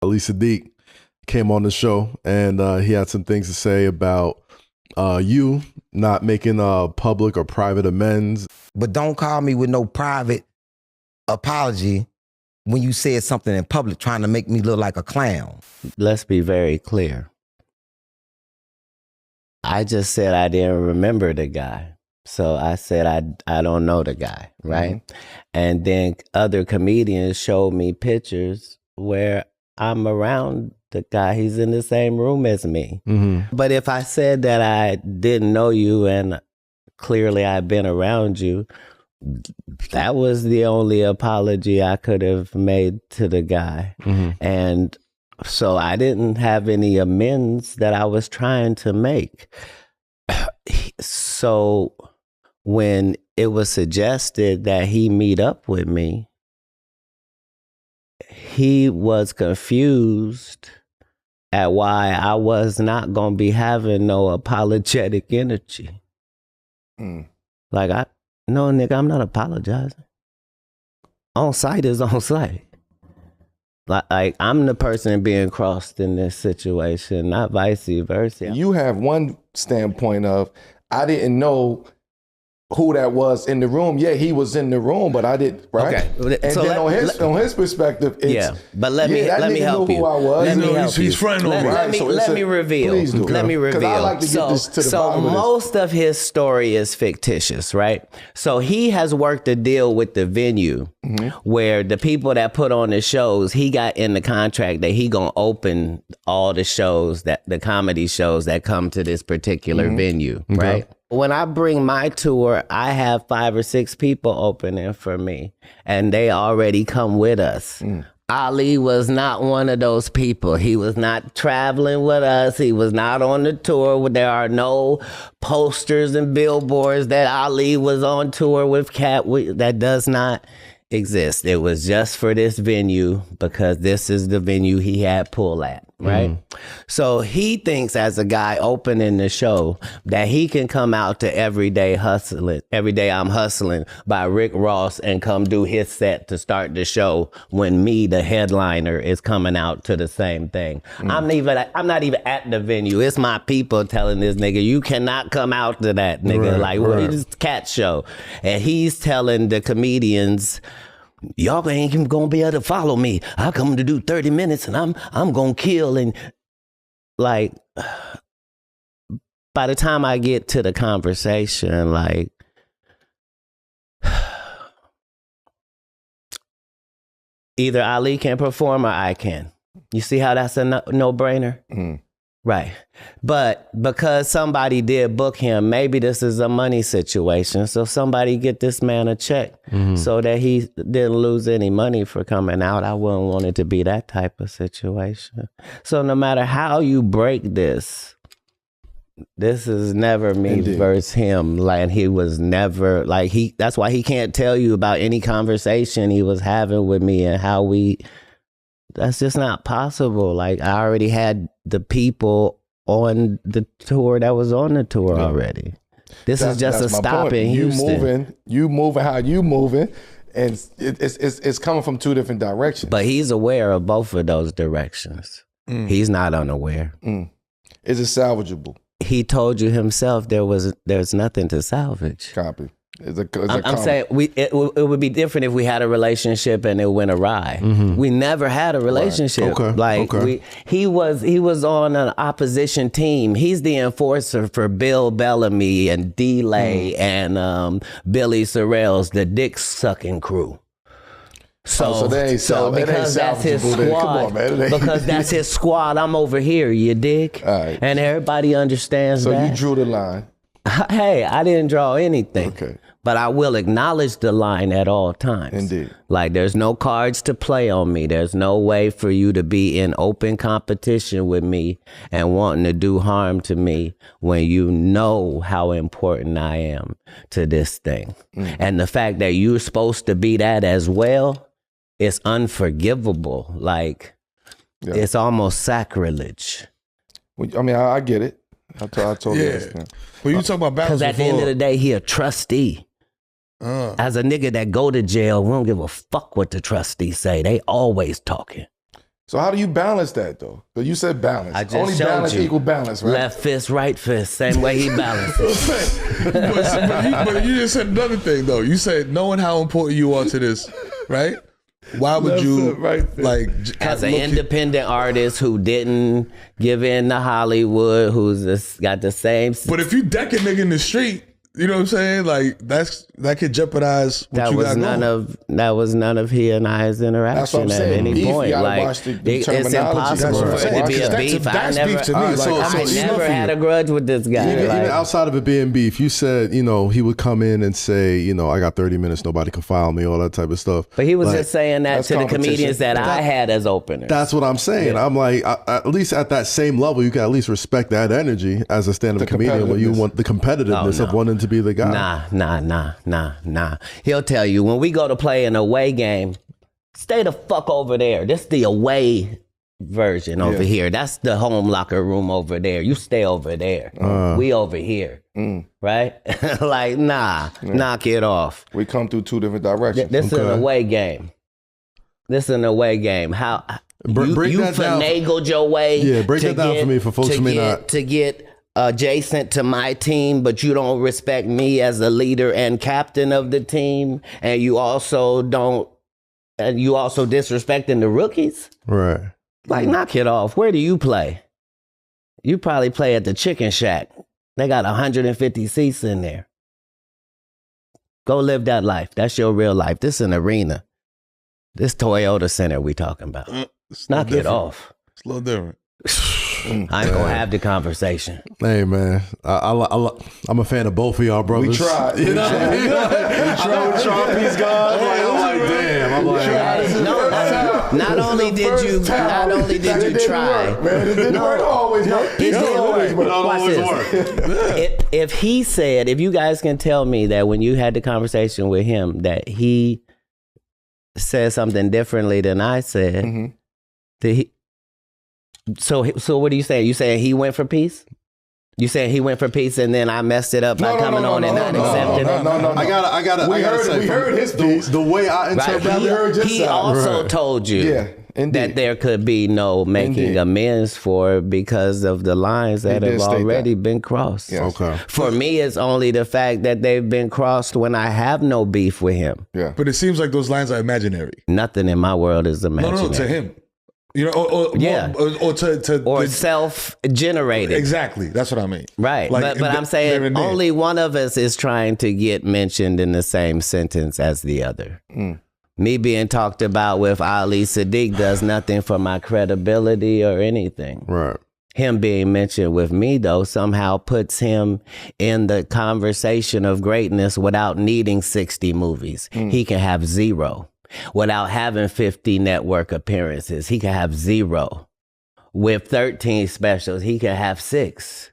Ali Siddiq came on the show, and he had some things to say about you not making public or private amends. But don't call me with no private apology when you said something in public trying to make me look like a clown. Let's be very clear. I just said I didn't remember the guy. So I said I don't know the guy, right? Mm-hmm. And then other comedians showed me pictures where I'm around the guy. He's in the same room as me. Mm-hmm. But if I said that I didn't know you and clearly I've been around you, that was the only apology I could have made to the guy. Mm-hmm. And so I didn't have any amends that I was trying to make. So when it was suggested that he meet up with me, he was confused at why I was not going to be having no apologetic energy. Like, no, nigga, I'm not apologizing. On site is on site. Like I'm the person being crossed in this situation, not vice versa. You have one standpoint of, I didn't know who that was in the room. Yeah, he was in the room, but I didn't, right? Okay. And so then on his perspective, it's, yeah. But let me help you. Who I was. Let me help you. He's fronting on me. Let me reveal. Please do. Let me reveal. I like to get this to the bottom of this. Most of his story is fictitious, right? So he has worked a deal with the venue where the people that put on the shows, he got in the contract that he gonna open all the shows, that the comedy shows that come to this particular venue, right? When I bring my tour, I have 5 or 6 people opening for me, and they already come with us. Ali was not one of those people. He was not traveling with us. He was not on the tour. There are no posters and billboards that Ali was on tour with Katt. That does not exist. It was just for this venue because this is the venue he had pull at, right? So he thinks, as a guy opening the show, that he can come out to Every Day I'm Hustling by Rick Ross and come do his set to start the show when me, the headliner, is coming out to the same thing. I'm not even at the venue. It's my people telling this nigga, you cannot come out to that, nigga. It's Katt show. And he's telling the comedians, y'all ain't even gonna be able to follow me. I come to do 30 minutes and I'm gonna kill. And like, by the time I get to the conversation, like, either Ali can perform or I can. You see how that's a no-brainer? Right. But because somebody did book him, maybe this is a money situation. So somebody get this man a check so that he didn't lose any money for coming out. I wouldn't want it to be that type of situation. So no matter how you break this is never me versus him. Like, he was never, like, that's why he can't tell you about any conversation he was having with me and how that's just not possible. Like, I already had the people on the tour that was on the tour already. This is just a stop in Houston. You moving how you moving, and it's coming from 2 different directions. But he's aware of both of those directions. He's not unaware. Is it salvageable? He told you himself there's nothing to salvage. Copy. I'm saying it would be different if we had a relationship and it went awry. We never had a relationship. Right. He was on an opposition team. He's the enforcer for Bill Bellamy and D-Lay and Billy Sorrells, the dick sucking crew. So because that's his squad, come on, man. Because that's his squad, I'm over here, you dig? All right. And everybody understands that. So you drew the line. Hey, I didn't draw anything. Okay. But I will acknowledge the line at all times. Indeed. Like, there's no cards to play on me. There's no way for you to be in open competition with me and wanting to do harm to me when you know how important I am to this thing. And the fact that you're supposed to be that as well, it's unforgivable. Like, it's almost sacrilege. I mean, I get it. I totally understand. Well, you talk about battles. Because at the end of the day, he a trustee. As a nigga that go to jail, we don't give a fuck what the trustees say. They always talking. So how do you balance that though? Because you said balance. I just Only showed balance you. equal balance, right? Left fist, right fist, same way he balances. but you just said another thing though. You said knowing how important you are to this, right? Why would you like as an independent artist who didn't give in to Hollywood, who's just got the same? But if you deck a nigga in the street, you know what I'm saying? Like that could jeopardize what you got going. That was none of he and I's interaction at any point. Like it's impossible for it to be a beef. I never had a grudge with this guy. Even outside of it being beef, you said he would come in and say I got 30 minutes, nobody can file me, all that type of stuff. But he was just saying that to the comedians that I had as openers. That's what I'm saying. Yeah. I'm like, at least at that same level, you can at least respect that energy as a stand-up comedian when you want the competitiveness of wanting to be the guy. Nah. He'll tell you when we go to play an away game, stay the fuck over there. This is the away version over here. That's the home locker room over there. You stay over there. We over here. Right? Like, knock it off. We come through two different directions. This is an away game. How you finagled your way. Yeah, break that down for me for folks who may not. To get adjacent to my team, but you don't respect me as the leader and captain of the team, and you also disrespecting the rookies. Right. Like, knock it off. Where do you play? You probably play at the Chicken Shack. They got 150 seats in there. Go live that life. That's your real life. This is an arena. This Toyota Center we talking about. Knock it off. It's a little different. I ain't gonna have the conversation. Hey man, I'm a fan of both of y'all brothers. We tried. You know what I mean? I know these guys. I'm like, damn. I'm like, not only did you try, man, it didn't work always. It didn't always work. If you guys can tell me that when you had the conversation with him that he said something differently than I said, So what are you saying? You saying he went for peace? You saying he went for peace and then I messed it up by coming on and not accepting it? No. We heard his piece. The way I interpret he also told you that there could be no making amends for because of the lines that have already been crossed. Yes. Okay. For me, it's only the fact that they've been crossed when I have no beef with him. Yeah. But it seems like those lines are imaginary. Nothing in my world is imaginary. No, to him. Or self-generated. Exactly, that's what I mean. Right, but I'm saying only one of us is trying to get mentioned in the same sentence as the other. Me being talked about with Ali Siddiq does nothing for my credibility or anything. Right. Him being mentioned with me, though, somehow puts him in the conversation of greatness without needing 60 movies. He can have 0. Without having 50 network appearances, he can have 0. With 13 specials, he can have 6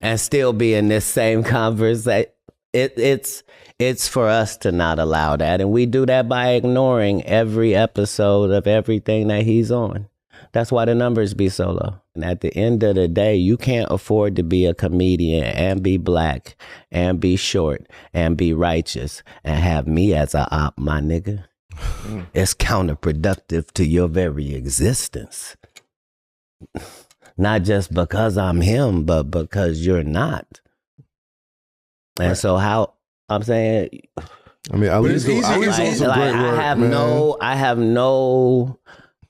and still be in this same conversation. It's for us to not allow that. And we do that by ignoring every episode of everything that he's on. That's why the numbers be so low. And at the end of the day, you can't afford to be a comedian and be black and be short and be righteous and have me as a op, my nigga. It's counterproductive to your very existence. Not just because I'm him, but because you're not. And so how I'm saying, I mean, at least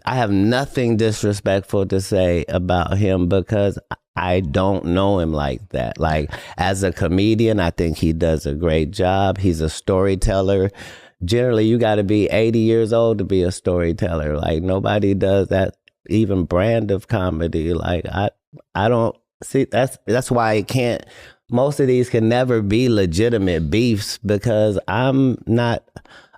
I have nothing disrespectful to say about him because I don't know him like that. Like, as a comedian, I think he does a great job. He's a storyteller. Generally, you got to be 80 years old to be a storyteller. Like, nobody does that even brand of comedy. Like, I don't see, that's why it can't, most of these can never be legitimate beefs because I'm not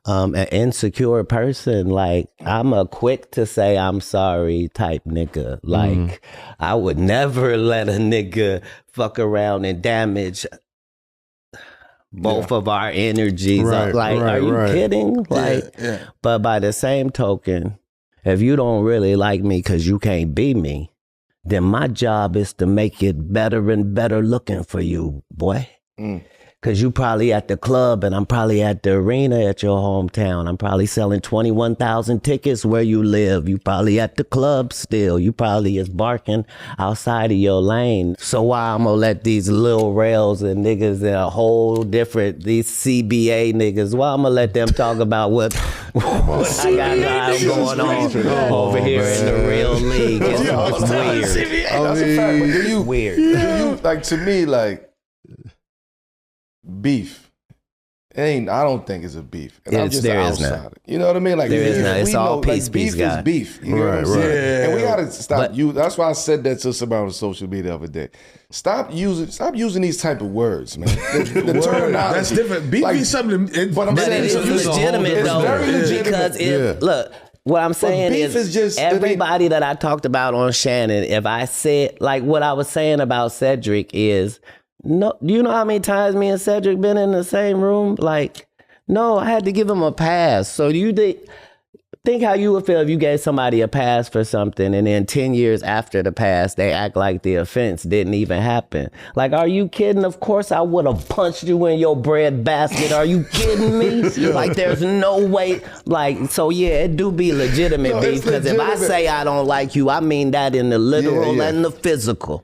an insecure person. Like, I'm a quick to say I'm sorry type nigga. Like, I would never let a nigga fuck around and damage both of our energies. Are you kidding? Like, but by the same token, if you don't really like me because you can't be me, then my job is to make it better and better looking for you, boy. Cause you probably at the club and I'm probably at the arena at your hometown. I'm probably selling 21,000 tickets where you live. You probably at the club still. You probably is barking outside of your lane. So why I'm gonna let these Lil Rails and niggas in a whole different, these CBA niggas, why I'm gonna let them talk about what I got going on over here in the real league. It's weird. That's a fact, but do you, weird. Do you, like, to me, like, beef. I don't think it's a beef. And I'm just an outsider. You know what I mean? Like, there is not. It's all peace, like, peace, beef is beef. You know what I'm saying? Yeah. And we gotta stop. That's why I said that to somebody on social media the other day. Stop using these type of words, man. The terminology. That's different. Beef is something. But I'm saying it's legitimate though, very legitimate. because look. What I'm saying is just, everybody that I talked about on Shannon, if I said, like what I was saying about Cedric is, no, do you know how many times me and Cedric been in the same room? Like, no, I had to give him a pass. So do you think how you would feel if you gave somebody a pass for something and then 10 years after the pass, they act like the offense didn't even happen? Like, are you kidding? Of course I would have punched you in your bread basket. Are you kidding me? Like, there's no way. Like, so yeah, it do be legitimate beef, because if I say I don't like you, I mean that in the literal and the physical.